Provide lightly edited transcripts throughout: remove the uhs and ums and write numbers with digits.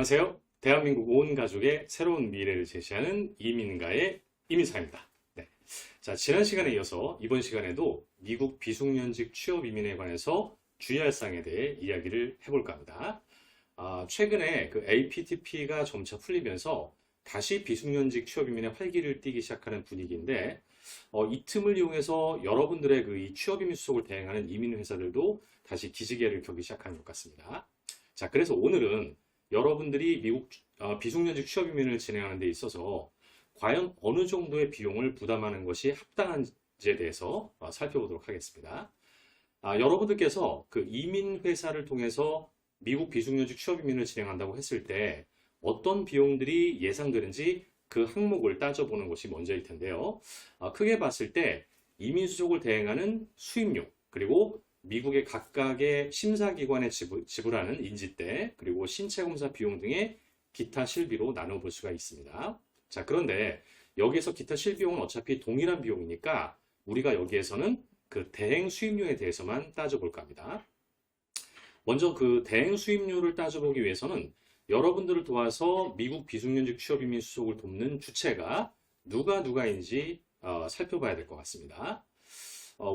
안녕하세요. 대한민국 온 가족의 새로운 미래를 제시하는 이민가의 이민사입니다. 네. 자, 지난 시간에 이어서 이번 시간에도 미국 비숙련직 취업 이민에 관해서 주의할 사항에 대해 이야기를 해볼까 합니다. 최근에 그 APTP가 점차 풀리면서 다시 비숙련직 취업 이민의 활기를 띠기 시작하는 분위기인데, 이 틈을 이용해서 여러분들의 이 취업 이민 수속을 대행하는 이민 회사들도 다시 기지개를 켜기 시작하는 것 같습니다. 자, 그래서 오늘은 여러분들이 미국 비숙련직 취업 이민을 진행하는 데 있어서 과연 어느 정도의 비용을 부담하는 것이 합당한지에 대해서 살펴보도록 하겠습니다. 여러분들께서 그 이민 회사를 통해서 미국 비숙련직 취업 이민을 진행한다고 했을 때 어떤 비용들이 예상되는지 그 항목을 따져보는 것이 먼저일 텐데요. 크게 봤을 때 이민 수속을 대행하는 수임료, 그리고 미국의 각각의 심사기관에 지불하는 인지대, 그리고 신체검사 비용 등의 기타 실비로 나눠볼 수가 있습니다. 자, 그런데 여기에서 기타 실비용은 어차피 동일한 비용이니까 우리가 여기에서는 그 대행 수임료에 대해서만 따져볼까 합니다. 먼저 그 대행 수임료를 따져보기 위해서는 여러분들을 도와서 미국 비숙련직 취업 이민 수속을 돕는 주체가 누가인지 살펴봐야 될 것 같습니다.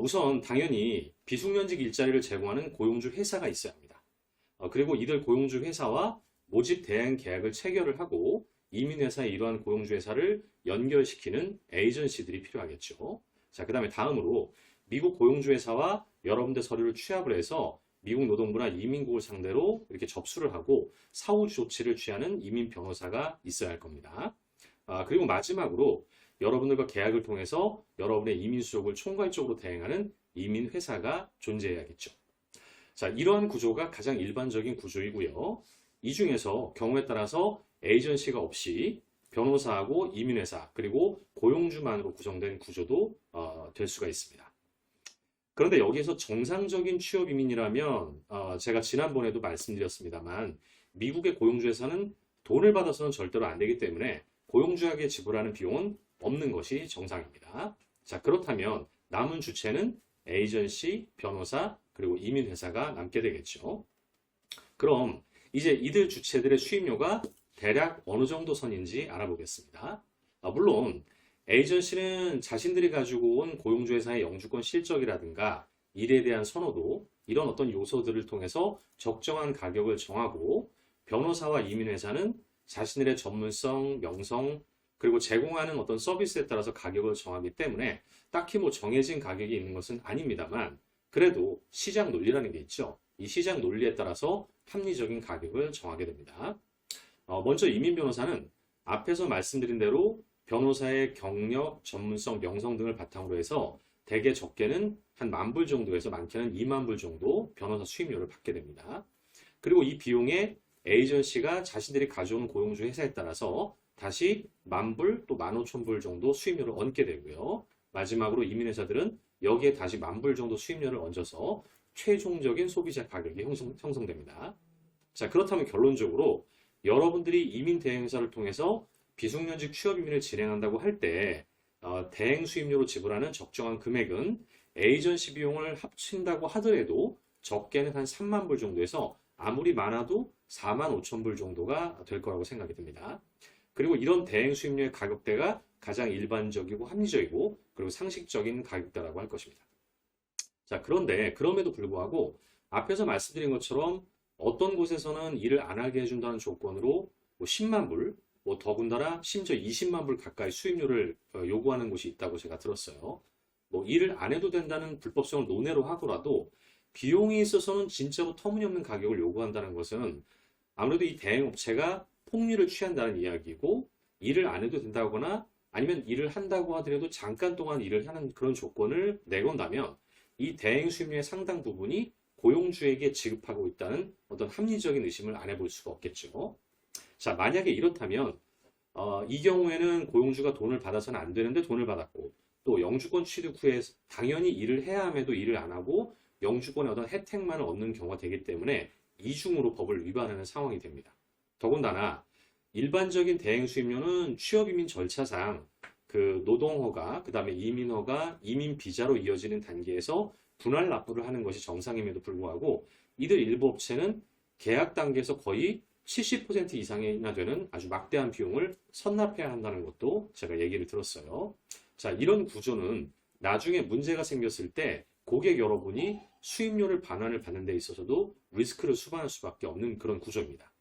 우선 당연히 비숙련직 일자리를 제공하는 고용주 회사가 있어야 합니다. 그리고 이들 고용주 회사와 모집 대행 계약을 체결을 하고 이민회사의 이러한 고용주 회사를 연결시키는 에이전시들이 필요하겠죠. 자, 그 다음에 다음으로 미국 고용주 회사와 여러분들 서류를 취합을 해서 미국 노동부나 이민국을 상대로 이렇게 접수를 하고 사후 조치를 취하는 이민 변호사가 있어야 할 겁니다. 그리고 마지막으로 여러분들과 계약을 통해서 여러분의 이민 수속을 총괄적으로 대행하는 이민 회사가 존재해야겠죠. 자, 이러한 구조가 가장 일반적인 구조이고요. 이 중에서 경우에 따라서 에이전시가 없이 변호사하고 이민 회사 그리고 고용주만으로 구성된 구조도 될 수가 있습니다. 그런데 여기에서 정상적인 취업 이민이라면 제가 지난번에도 말씀드렸습니다만 미국의 고용주 회사는 돈을 받아서는 절대로 안 되기 때문에 고용주에게 지불하는 비용은 없는 것이 정상입니다. 자, 그렇다면 남은 주체는 에이전시, 변호사, 그리고 이민회사가 남게 되겠죠. 그럼 이제 이들 주체들의 수임료가 대략 어느 정도 선인지 알아보겠습니다. 물론 에이전시는 자신들이 가지고 온 고용주 회사의 영주권 실적이라든가 일에 대한 선호도, 이런 어떤 요소들을 통해서 적정한 가격을 정하고, 변호사와 이민회사는 자신들의 전문성, 명성, 그리고 제공하는 어떤 서비스에 따라서 가격을 정하기 때문에 딱히 정해진 가격이 있는 것은 아닙니다만, 그래도 시장 논리라는 게 있죠. 이 시장 논리에 따라서 합리적인 가격을 정하게 됩니다. 먼저 이민 변호사는 앞에서 말씀드린 대로 변호사의 경력, 전문성, 명성 등을 바탕으로 해서 대개 적게는 한 10,000불 정도에서 많게는 20,000불 정도 변호사 수임료를 받게 됩니다. 그리고 이 비용에 에이전시가 자신들이 가져온 고용주 회사에 따라서 다시 10,000불 또 15,000불 정도 수임료를 얹게 되고요. 마지막으로 이민회사들은 여기에 다시 10,000불 정도 수임료를 얹어서 최종적인 소비자 가격이 형성됩니다. 자, 그렇다면 결론적으로 여러분들이 이민 대행사를 통해서 비숙련직 취업 이민을 진행한다고 할 때 대행 수임료로 지불하는 적정한 금액은 에이전시 비용을 합친다고 하더라도 적게는 한 30,000불 정도에서 아무리 많아도 45,000불 정도가 될 거라고 생각이 듭니다. 그리고 이런 대행 수임료의 가격대가 가장 일반적이고 합리적이고 그리고 상식적인 가격대라고 할 것입니다. 자, 그런데 그럼에도 불구하고 앞에서 말씀드린 것처럼 어떤 곳에서는 일을 안 하게 해준다는 조건으로 100,000불, 더군다나 심지어 200,000불 가까이 수임료를 요구하는 곳이 있다고 제가 들었어요. 일을 안 해도 된다는 불법성을 논외로 하더라도 비용이 있어서는 진짜로 터무니없는 가격을 요구한다는 것은 아무래도 이 대행업체가 폭리를 취한다는 이야기고, 일을 안 해도 된다거나 아니면 일을 한다고 하더라도 잠깐 동안 일을 하는 그런 조건을 내건다면 이 대행 수임료의 상당 부분이 고용주에게 지급하고 있다는 어떤 합리적인 의심을 안 해볼 수가 없겠죠. 자, 만약에 이렇다면 이 경우에는 고용주가 돈을 받아서는 안 되는데 돈을 받았고, 또 영주권 취득 후에 당연히 일을 해야 함에도 일을 안 하고 영주권의 어떤 혜택만을 얻는 경우가 되기 때문에 이중으로 법을 위반하는 상황이 됩니다. 더군다나 일반적인 대행 수임료는 취업 이민 절차상 그 노동허가, 그 다음에 이민허가, 이민 비자로 이어지는 단계에서 분할 납부를 하는 것이 정상임에도 불구하고 이들 일부 업체는 계약 단계에서 거의 70% 이상이나 되는 아주 막대한 비용을 선납해야 한다는 것도 제가 얘기를 들었어요. 자, 이런 구조는 나중에 문제가 생겼을 때 고객 여러분이 수임료를 반환을 받는 데 있어서도 리스크를 수반할 수밖에 없는 그런 구조입니다.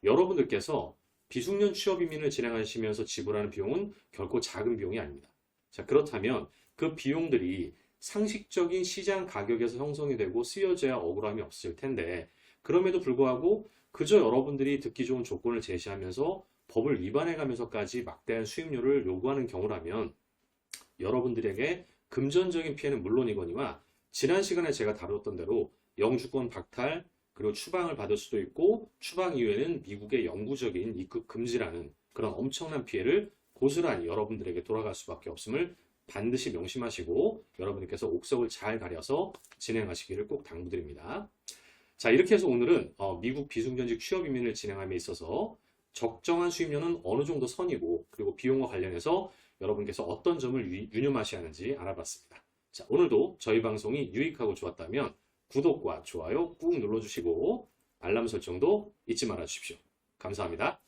여러분들께서 비숙련 취업 이민을 진행하시면서 지불하는 비용은 결코 작은 비용이 아닙니다. 자, 그렇다면 그 비용들이 상식적인 시장 가격에서 형성이 되고 쓰여져야 억울함이 없을 텐데, 그럼에도 불구하고 그저 여러분들이 듣기 좋은 조건을 제시하면서 법을 위반해 가면서까지 막대한 수임료를 요구하는 경우라면 여러분들에게 금전적인 피해는 물론이거니와 지난 시간에 제가 다뤘던 대로 영주권 박탈, 그리고 추방을 받을 수도 있고 추방 이후에는 미국의 영구적인 입국 금지라는 그런 엄청난 피해를 고스란히 여러분들에게 돌아갈 수밖에 없음을 반드시 명심하시고 여러분들께서 옥석을 잘 가려서 진행하시기를 꼭 당부드립니다. 자, 이렇게 해서 오늘은 미국 비숙련직 취업 이민을 진행함에 있어서 적정한 수임료는 어느 정도 선이고 그리고 비용과 관련해서 여러분께서 어떤 점을 유념하셔야 하는지 알아봤습니다. 자, 오늘도 저희 방송이 유익하고 좋았다면 구독과 좋아요 꾹 눌러주시고 알람 설정도 잊지 말아 주십시오. 감사합니다.